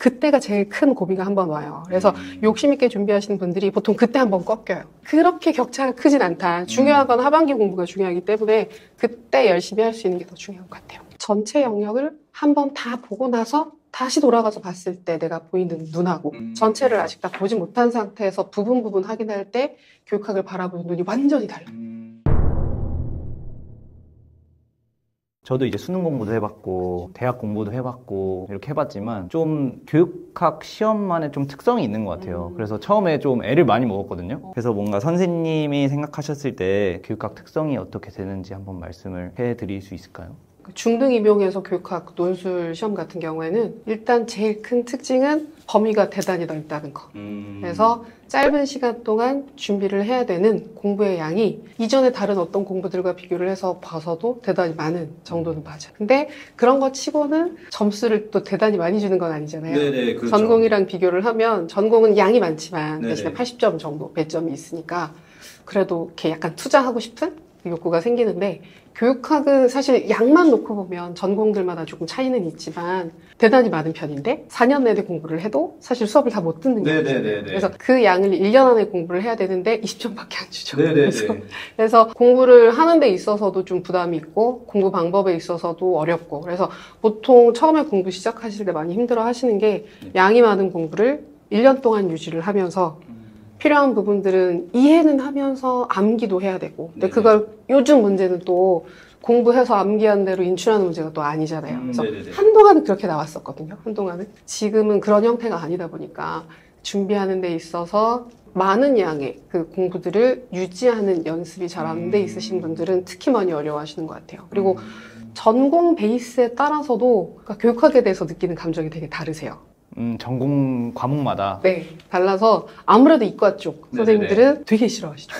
그때가 제일 큰 고비가 한 번 와요. 그래서 욕심 있게 준비하시는 분들이 보통 그때 한번 꺾여요. 그렇게 격차가 크진 않다. 중요한 건 하반기 공부가 중요하기 때문에 그때 열심히 할 수 있는 게 더 중요한 것 같아요. 전체 영역을 한번 다 보고 나서 다시 돌아가서 봤을 때 내가 보이는 눈하고 전체를 아직 다 보지 못한 상태에서 부분 확인할 때 교육학을 바라보는 눈이 완전히 달라요. 저도 이제 수능 공부도 해봤고 대학 공부도 해봤고 이렇게 해봤지만 좀 교육학 시험만의 좀 특성이 있는 것 같아요. 그래서 처음에 좀 애를 많이 먹었거든요. 그래서 뭔가 선생님이 생각하셨을 때 교육학 특성이 어떻게 되는지 한번 말씀을 해드릴 수 있을까요? 중등 임용에서 교육학 논술 시험 같은 경우에는 일단 제일 큰 특징은 범위가 대단히 넓다는 거. 그래서 짧은 시간 동안 준비를 해야 되는 공부의 양이 이전에 다른 어떤 공부들과 비교를 해서 봐서도 대단히 많은 정도는 맞아요. 근데 그런 거 치고는 점수를 또 대단히 많이 주는 건 아니잖아요. 네네, 그렇죠. 전공이랑 비교를 하면 전공은 양이 많지만 네네. 대신에 80점 정도 배점이 있으니까 그래도 이렇게 약간 투자하고 싶은 욕구가 생기는데 교육학은 사실 양만 놓고 보면 전공들마다 조금 차이는 있지만 대단히 많은 편인데 4년 내내 공부를 해도 사실 수업을 다 못 듣는 거예요. 그래서 그 양을 1년 안에 공부를 해야 되는데 20점밖에 안 주죠. 그래서 공부를 하는 데 있어서도 좀 부담이 있고 공부 방법에 있어서도 어렵고 그래서 보통 처음에 공부 시작하실 때 많이 힘들어 하시는 게 양이 많은 공부를 1년 동안 유지를 하면서 필요한 부분들은 이해는 하면서 암기도 해야 되고 근데 그걸 요즘 문제는 또 공부해서 암기한 대로 인출하는 문제가 또 아니잖아요. 그래서 한동안은 그렇게 나왔었거든요. 한동안은. 지금은 그런 형태가 아니다 보니까 준비하는 데 있어서 많은 양의 그 공부들을 유지하는 연습이 잘하는 데 있으신 분들은 특히 많이 어려워하시는 것 같아요. 그리고 전공 베이스에 따라서도 그러니까 교육학에 대해서 느끼는 감정이 되게 다르세요. 전공 과목마다 네, 달라서 아무래도 이과 쪽 선생님들은 되게 싫어하시죠.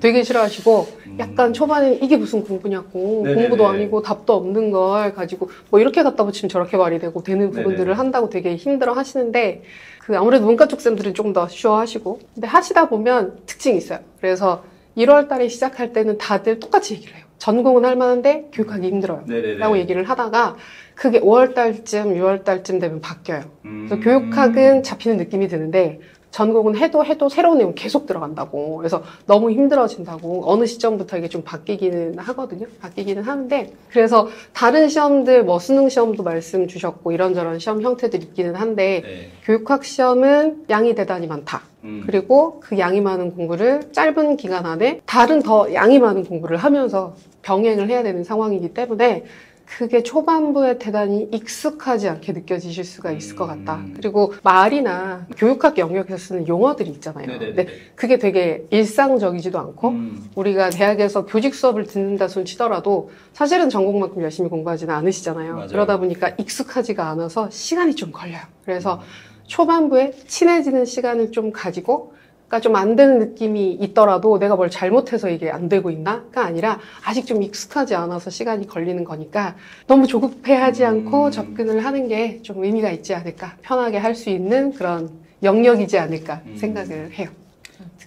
되게 싫어하시고 약간 초반에 이게 무슨 공부냐고 공부도 아니고 답도 없는 걸 가지고 뭐 이렇게 갖다 붙이면 저렇게 말이 되고 되는 부분들을 한다고 되게 힘들어 하시는데 그 아무래도 문과 쪽 쌤들은 좀 더 쉬워하시고 근데 하시다 보면 특징이 있어요. 그래서 1월 달에 시작할 때는 다들 똑같이 얘기를 해요. 전공은 할 만한데 교육하기 힘들어요. 라고 얘기를 하다가 그게 5월달쯤, 6월달쯤 되면 바뀌어요. 그래서 교육학은 잡히는 느낌이 드는데 전공은 해도 새로운 내용 계속 들어간다고. 그래서 너무 힘들어진다고. 어느 시점부터 이게 좀 바뀌기는 하거든요. 바뀌기는 하는데 그래서 다른 시험들 뭐 수능 시험도 말씀 주셨고 이런저런 시험 형태들이 있기는 한데 교육학 시험은 양이 대단히 많다. 그리고 그 양이 많은 공부를 짧은 기간 안에 다른 더 양이 많은 공부를 하면서 병행을 해야 되는 상황이기 때문에 그게 초반부에 대단히 익숙하지 않게 느껴지실 수가 있을 것 같다. 그리고 말이나 교육학 영역에서 쓰는 용어들이 있잖아요. 근데 그게 되게 일상적이지도 않고 우리가 대학에서 교직 수업을 듣는다 손 치더라도 사실은 전공만큼 열심히 공부하지는 않으시잖아요. 맞아요. 그러다 보니까 익숙하지가 않아서 시간이 좀 걸려요. 그래서 초반부에 친해지는 시간을 좀 가지고 그러니까 좀 안 되는 느낌이 있더라도 내가 뭘 잘못해서 이게 안 되고 있나가 아니라 아직 좀 익숙하지 않아서 시간이 걸리는 거니까 너무 조급해하지 않고 접근을 하는 게 좀 의미가 있지 않을까 편하게 할 수 있는 그런 영역이지 않을까 생각을 해요.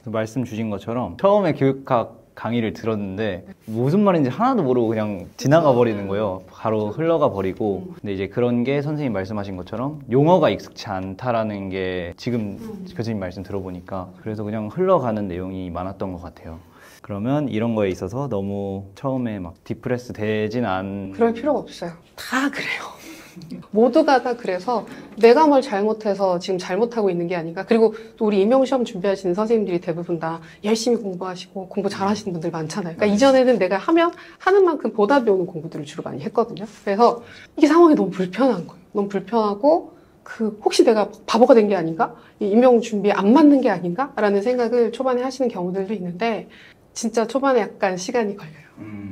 말씀 주신 것처럼 처음에 교육학 강의를 들었는데 무슨 말인지 하나도 모르고 그냥 지나가 버리는 거예요. 바로 흘러가 버리고. 근데 이제 그런 게 선생님 말씀하신 것처럼 용어가 익숙치 않다라는 게 지금 교수님 말씀 들어보니까 그래서 그냥 흘러가는 내용이 많았던 것 같아요. 그러면 이런 거에 있어서 너무 처음에 막 디프레스 되진 그럴 필요가 없어요. 다 그래요. 모두가 다 그래서 내가 뭘 잘못해서 지금 잘못하고 있는 게 아닌가. 그리고 또 우리 임용시험 준비하시는 선생님들이 대부분 다 열심히 공부하시고 공부 잘하시는 분들 많잖아요. 그러니까 이전에는 내가 하는 만큼 보답이 오는 공부들을 주로 많이 했거든요. 그래서 이게 상황이 너무 불편한 거예요. 너무 불편하고 혹시 내가 바보가 된 게 아닌가? 이 임용 준비에 안 맞는 게 아닌가? 라는 생각을 초반에 하시는 경우들도 있는데 진짜 초반에 약간 시간이 걸려요.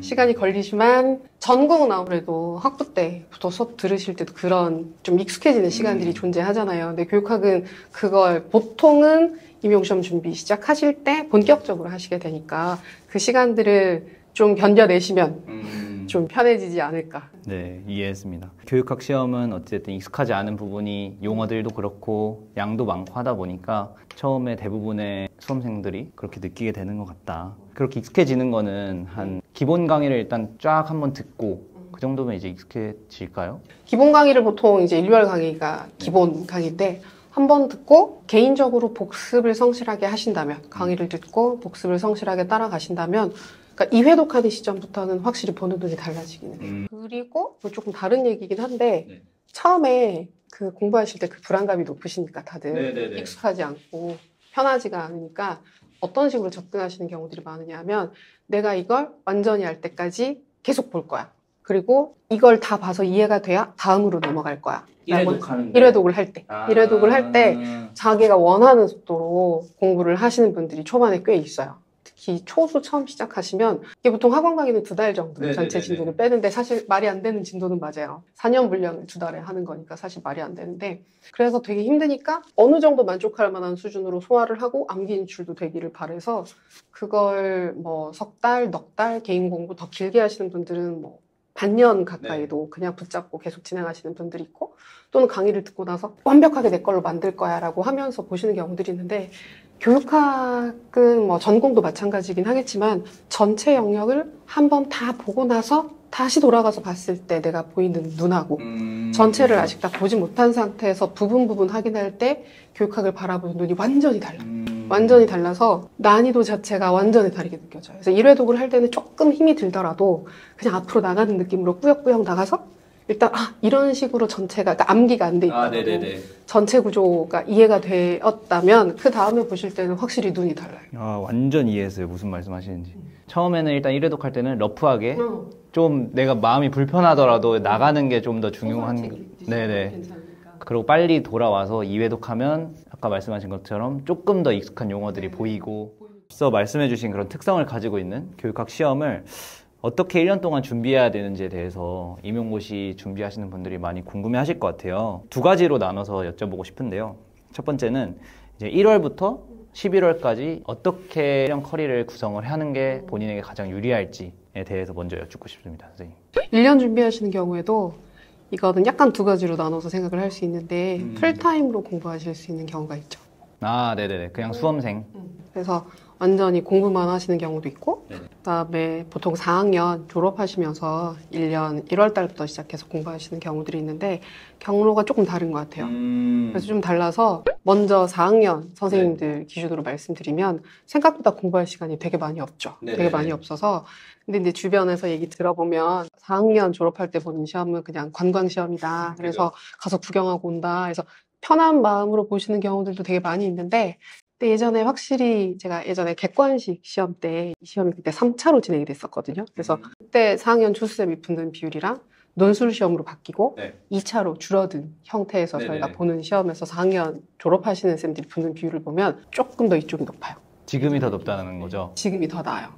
시간이 걸리지만 전공은 아무래도 학부 때부터 수업 들으실 때도 그런 좀 익숙해지는 시간들이 존재하잖아요. 근데 교육학은 그걸 보통은 임용시험 준비 시작하실 때 본격적으로 하시게 되니까 그 시간들을 좀 견뎌내시면 좀 편해지지 않을까. 네, 이해했습니다. 교육학 시험은 어쨌든 익숙하지 않은 부분이 용어들도 그렇고 양도 많고 하다 보니까 처음에 대부분의 수험생들이 그렇게 느끼게 되는 것 같다. 그렇게 익숙해지는 거는 한 기본 강의를 일단 쫙 한번 듣고 정도면 이제 익숙해질까요? 기본 강의를 보통 이제 1월 강의가 기본 강의인데 한 번 듣고 개인적으로 복습을 성실하게 하신다면 강의를 듣고 복습을 성실하게 따라가신다면 그러니까 2회 독하는 시점부터는 확실히 보는 눈이 달라지기는 해요. 그리고 뭐 조금 다른 얘기긴 한데 네. 처음에 그 공부하실 때 그 불안감이 높으시니까 다들 네네네. 익숙하지 않고 편하지가 않으니까 어떤 식으로 접근하시는 경우들이 많으냐 하면 내가 이걸 완전히 알 때까지 계속 볼 거야. 그리고 이걸 다 봐서 이해가 돼야 다음으로 넘어갈 거야. 1회 라고 독하는데 1회 독을 할 때. 아. 1회 독을 할 때 자기가 원하는 속도로 공부를 하시는 분들이 초반에 꽤 있어요. 특히 초수 처음 시작하시면 이게 보통 학원 강의는 2달 정도 네네네네. 전체 진도를 빼는데 사실 말이 안 되는 진도는 맞아요. 4년 분량을 2달에 하는 거니까 사실 말이 안 되는데 그래서 되게 힘드니까 어느 정도 만족할 만한 수준으로 소화를 하고 암기 인출도 되기를 바라서 그걸 뭐 석 달, 넉 달 개인 공부 더 길게 하시는 분들은 뭐 반년 가까이도 그냥 붙잡고 계속 진행하시는 분들이 있고 또는 강의를 듣고 나서 완벽하게 내 걸로 만들 거야 라고 하면서 보시는 경우들이 있는데 교육학은 뭐 전공도 마찬가지긴 하겠지만 전체 영역을 한번 다 보고 나서 다시 돌아가서 봤을 때 내가 보이는 눈하고 전체를 아직 다 보지 못한 상태에서 부분 확인할 때 교육학을 바라보는 눈이 완전히 달라요. 완전히 달라서 난이도 자체가 완전히 다르게 느껴져요. 그래서 1회 독을 할 때는 조금 힘이 들더라도 그냥 앞으로 나가는 느낌으로 꾸역꾸역 나가서 일단 이런 식으로 전체가 그러니까 암기가 안 돼 있다고 전체 구조가 이해가 되었다면 그 다음에 보실 때는 확실히 눈이 달라요. 완전 이해했어요. 무슨 말씀하시는지. 처음에는 일단 1회 독할 때는 러프하게 좀 내가 마음이 불편하더라도 나가는 게 좀 더 중요한 네네. 그리고 빨리 돌아와서 2회 독하면 아까 말씀하신 것처럼 조금 더 익숙한 용어들이 보이고 앞서 말씀해주신 그런 특성을 가지고 있는 교육학 시험을 어떻게 1년 동안 준비해야 되는지에 대해서 임용고시 준비하시는 분들이 많이 궁금해하실 것 같아요. 두 가지로 나눠서 여쭤보고 싶은데요. 첫 번째는 이제 1월부터 11월까지 어떻게 1년 커리를 구성을 하는 게 본인에게 가장 유리할지에 대해서 먼저 여쭙고 싶습니다, 선생님. 1년 준비하시는 경우에도 이거는 약간 두 가지로 나눠서 생각을 할 수 있는데 풀타임으로 공부하실 수 있는 경우가 있죠. 네네네. 그냥 수험생. 그래서 완전히 공부만 하시는 경우도 있고 네네. 그다음에 보통 4학년 졸업하시면서 1년 1월 달부터 시작해서 공부하시는 경우들이 있는데 경로가 조금 다른 것 같아요. 그래서 좀 달라서 먼저 4학년 선생님들 기준으로 말씀드리면 생각보다 공부할 시간이 되게 많이 없죠. 되게 많이 없어서 근데 이제 주변에서 얘기 들어보면 4학년 졸업할 때 보는 시험은 그냥 관광 시험이다. 그래서 가서 구경하고 온다. 그래서 편한 마음으로 보시는 경우들도 되게 많이 있는데 근데 예전에 확실히 제가 예전에 객관식 시험 때 이 시험이 그때 3차로 진행이 됐었거든요. 그래서 그때 4학년 초수쌤이 붙는 비율이랑 논술 시험으로 바뀌고 2차로 줄어든 형태에서 저희가 보는 시험에서 4학년 졸업하시는 쌤들이 붙는 비율을 보면 조금 더 이쪽이 높아요. 지금이 더 높다는 거죠? 지금이 더 나아요.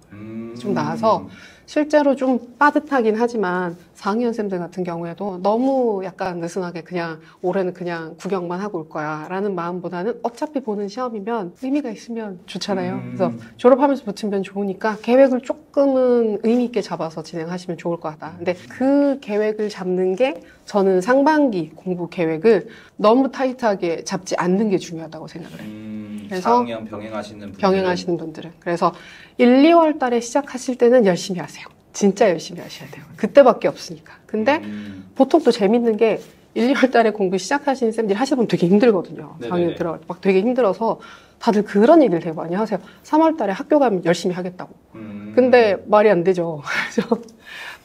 좀 나아서 실제로 좀 빠듯하긴 하지만 4학년 쌤들 같은 경우에도 너무 약간 느슨하게 그냥 올해는 그냥 구경만 하고 올 거야 라는 마음보다는 어차피 보는 시험이면 의미가 있으면 좋잖아요. 그래서 졸업하면서 붙으면 좋으니까 계획을 조금은 의미 있게 잡아서 진행하시면 좋을 것 같다. 근데 그 계획을 잡는 게 저는 상반기 공부 계획을 너무 타이트하게 잡지 않는 게 중요하다고 생각을 해요. 그래서 4학년 병행하시는 분들은 그래서 1, 2월 달에 시작하실 때는 열심히 하세요. 진짜 열심히 하셔야 돼요. 그때밖에 없으니까. 근데 보통 또 재밌는 게 1, 2월 달에 공부 시작하시는 쌤들이 하시다 보면 되게 힘들거든요. 4학년 들어갈 때 막 되게 힘들어서 다들 그런 얘기를 되게 많이 하세요. 3월 달에 학교 가면 열심히 하겠다고. 근데 말이 안 되죠. 그래서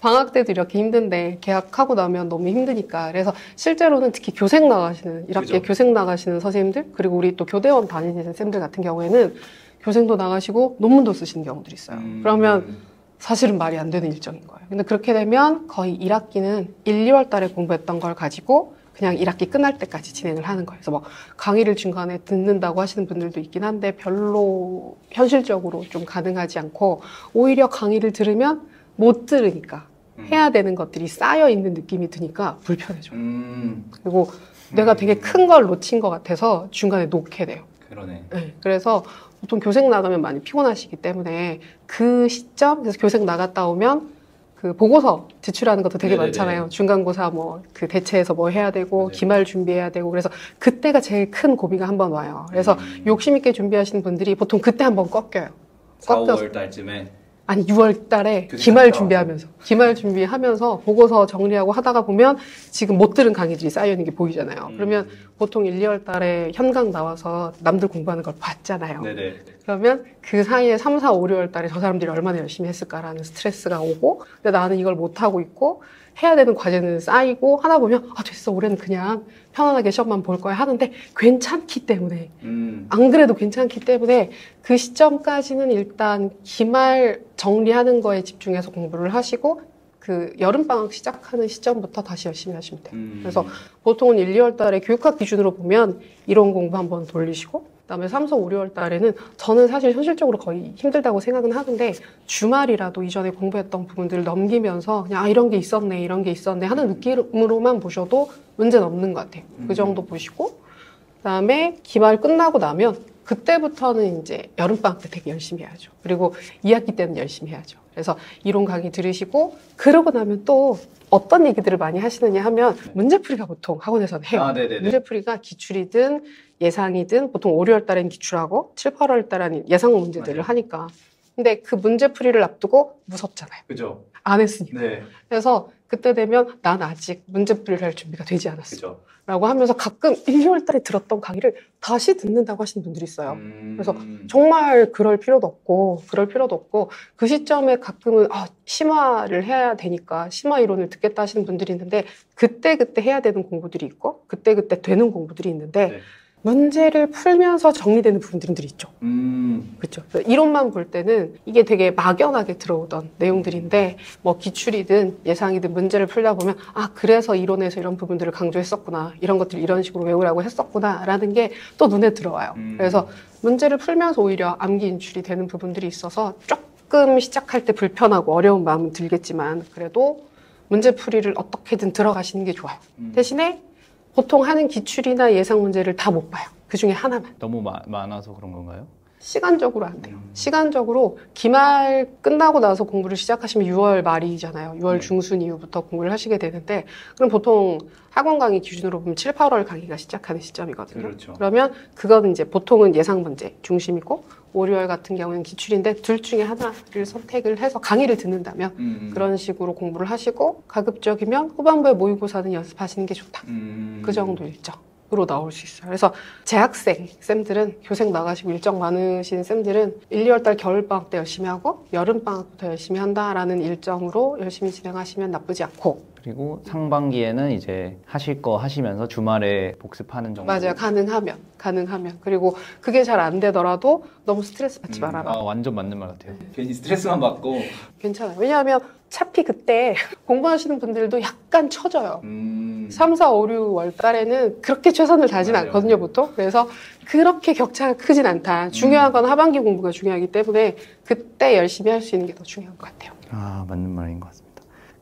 방학 때도 이렇게 힘든데 개학하고 나면 너무 힘드니까. 그래서 실제로는 특히 교생 나가시는 1학기에 교생 나가시는 선생님들 그리고 우리 또 교대원 다니시는 쌤들 같은 경우에는 교생도 나가시고 논문도 쓰시는 경우들이 있어요. 그러면 사실은 말이 안 되는 일정인 거예요. 근데 그렇게 되면 거의 1학기는 1, 2월 달에 공부했던 걸 가지고 그냥 1학기 끝날 때까지 진행을 하는 거예요. 그래서 뭐 강의를 중간에 듣는다고 하시는 분들도 있긴 한데 별로 현실적으로 좀 가능하지 않고 오히려 강의를 들으면 못 들으니까 해야 되는 것들이 쌓여 있는 느낌이 드니까 불편해져요. 그리고 내가 되게 큰 걸 놓친 것 같아서 중간에 놓게 돼요. 그러네. 네, 그래서 보통 교생 나가면 많이 피곤하시기 때문에 그 시점, 그래서 교생 나갔다 오면 그 보고서 제출하는 것도 되게 많잖아요. 중간고사 뭐 그 대체해서 뭐 해야 되고 기말 준비해야 되고 그래서 그때가 제일 큰 고비가 한번 와요. 그래서 욕심 있게 준비하시는 분들이 보통 그때 한번 꺾여요. 4, 5월 달쯤에 아니 6월 달에 교직 기말 갔다 준비하면서 보고서 정리하고 하다가 보면 지금 못 들은 강의들이 쌓여 있는 게 보이잖아요. 그러면 보통 1, 2월 달에 현강 나와서 남들 공부하는 걸 봤잖아요. 네네. 그러면 그 사이에 3, 4, 5, 6월 달에 저 사람들이 얼마나 열심히 했을까라는 스트레스가 오고, 근데 나는 이걸 못하고 있고 해야 되는 과제는 쌓이고 하다 보면 아 됐어, 올해는 그냥 편안하게 시험만 볼 거야 하는데 괜찮기 때문에 안 그래도 괜찮기 때문에 그 시점까지는 일단 기말 정리하는 거에 집중해서 공부를 하시고 그 여름방학 시작하는 시점부터 다시 열심히 하시면 돼요. 그래서 보통은 1, 2월 달에 교육학 기준으로 보면 이론 공부 한번 돌리시고 그다음에 3, 4, 5, 6월 달에는 저는 사실 현실적으로 거의 힘들다고 생각은 하는데 주말이라도 이전에 공부했던 부분들을 넘기면서 그냥 아 이런 게 있었네 하는 느낌으로만 보셔도 문제는 없는 것 같아요. 그 정도 보시고 그다음에 기말 끝나고 나면 그때부터는 이제 여름방학 때 되게 열심히 해야죠. 그리고 2학기 때는 열심히 해야죠. 그래서 이론 강의 들으시고 그러고 나면 또 어떤 얘기들을 많이 하시느냐 하면 문제풀이가 보통 학원에서는 해요. 아, 네네네. 문제풀이가 기출이든 예상이든 보통 5, 6월 달엔 기출하고 7, 8월 달에는 예상 문제들을 맞아요. 하니까. 근데 그 문제풀이를 앞두고 무섭잖아요. 그죠. 안 했으니까. 네. 그래서 그때 되면 난 아직 문제풀이를 할 준비가 되지 않았어. 그죠. 라고 하면서 가끔 1, 2월 달에 들었던 강의를 다시 듣는다고 하시는 분들이 있어요. 그래서 정말 그럴 필요도 없고 그 시점에 가끔은 심화를 해야 되니까 심화 이론을 듣겠다 하시는 분들이 있는데 그때 해야 되는 공부들이 있고 그때 되는 공부들이 있는데 네. 문제를 풀면서 정리되는 부분들이 있죠. 그렇죠. 이론만 볼 때는 이게 되게 막연하게 들어오던 내용들인데 뭐 기출이든 예상이든 문제를 풀다 보면 아 그래서 이론에서 이런 부분들을 강조했었구나, 이런 것들 이런 식으로 외우라고 했었구나라는 게 또 눈에 들어와요. 그래서 문제를 풀면서 오히려 암기 인출이 되는 부분들이 있어서 조금 시작할 때 불편하고 어려운 마음은 들겠지만 그래도 문제풀이를 어떻게든 들어가시는 게 좋아요. 대신에 보통 하는 기출이나 예상 문제를 다 못 봐요. 그 중에 하나만. 너무 많아서 그런 건가요? 시간적으로 안 돼요. 시간적으로 기말 끝나고 나서 공부를 시작하시면 6월 말이잖아요. 6월 중순 이후부터 공부를 하시게 되는데 그럼 보통 학원 강의 기준으로 보면 7, 8월 강의가 시작하는 시점이거든요. 그렇죠. 그러면 그거는 이제 보통은 예상 문제 중심이고 5, 6월 같은 경우는 기출인데 둘 중에 하나를 선택을 해서 강의를 듣는다면 그런 식으로 공부를 하시고 가급적이면 후반부에 모의고사는 연습하시는 게 좋다. 그 정도 일정으로 나올 수 있어요. 그래서 재학생 쌤들은 교생 나가시고 일정 많으신 쌤들은 1, 2월 달 겨울방학 때 열심히 하고 여름방학부터 열심히 한다라는 일정으로 열심히 진행하시면 나쁘지 않고 그리고 상반기에는 이제 하실 거 하시면서 주말에 복습하는 정도. 맞아요. 가능하면. 그리고 그게 잘 안 되더라도 너무 스트레스 받지 말아라. 완전 맞는 말 같아요. 괜히 스트레스만 받고. 괜찮아요. 왜냐하면 차피 그때 공부하시는 분들도 약간 처져요. 3, 4, 5, 6월 달에는 그렇게 최선을 다하진 맞아요. 않거든요, 보통. 그래서 그렇게 격차가 크진 않다. 중요한 건 하반기 공부가 중요하기 때문에 그때 열심히 할 수 있는 게 더 중요한 것 같아요. 맞는 말인 것 같습니다.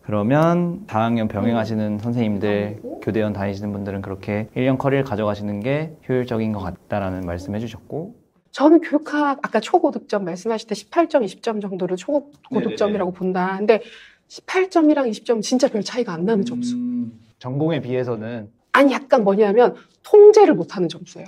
그러면 4학년 병행하시는 선생님들, 교대원 다니시는 분들은 그렇게 1년 커리를 가져가시는 게 효율적인 것 같다라는 말씀 해주셨고 저는 교육학 아까 초고득점 말씀하실 때 18점, 20점 정도를 초고득점이라고 본다. 근데 18점이랑 20점은 진짜 별 차이가 안 나는 점수. 전공에 비해서는 아니 약간 뭐냐면 통제를 못하는 점수예요.